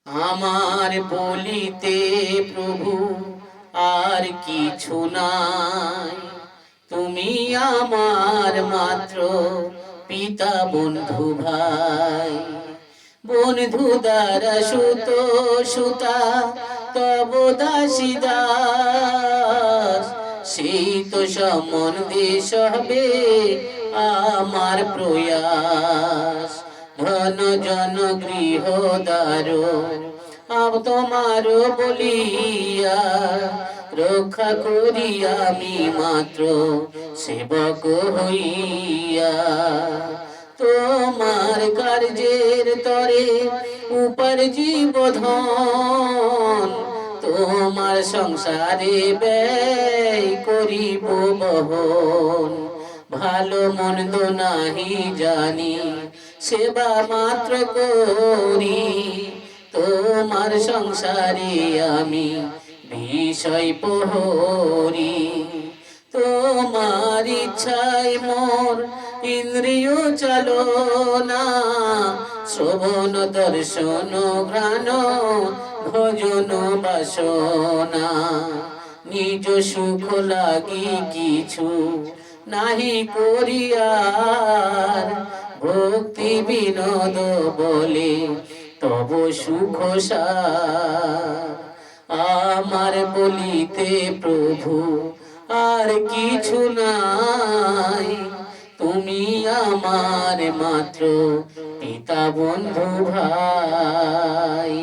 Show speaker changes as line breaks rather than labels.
আমার বলিতে প্রভু আর কিছু নাই, তুমি আমার মাত্র পিতা বন্ধু ভাই। বন্ধু দ্বারা সুত সুতা তব দাসী দাস, সেই তো সম্বন্ধে হবে আমার প্রয়াস। ধন জন গৃহ দ্বার তোমার বলিয়া, রক্ষা করি আমি মাত্র সেবক হইয়া। তোমার কার্যের তরে উপার্জিব ধন, তোমার সংসারে ব্যয় করিব বহন। ভালো মন্দ নাহি জানি, সেবা মাত্র করি, তোমার সংসারে আমি বিষয় প্রহরী। তোমার ইচ্ছায় মোর ইন্দ্রিয় চালনা, শ্রবণ দর্শন ঘ্রাণ ভজন বাসনা। নিজ সুখ লাগি কিছু নাহি করিয়ার, ভক্তি বিনোদ বলে তব সুখ সার। আমার বলিতে প্রভু আর কিছু নাই, তুমি আমার মাত্র পিতা বন্ধু ভাই।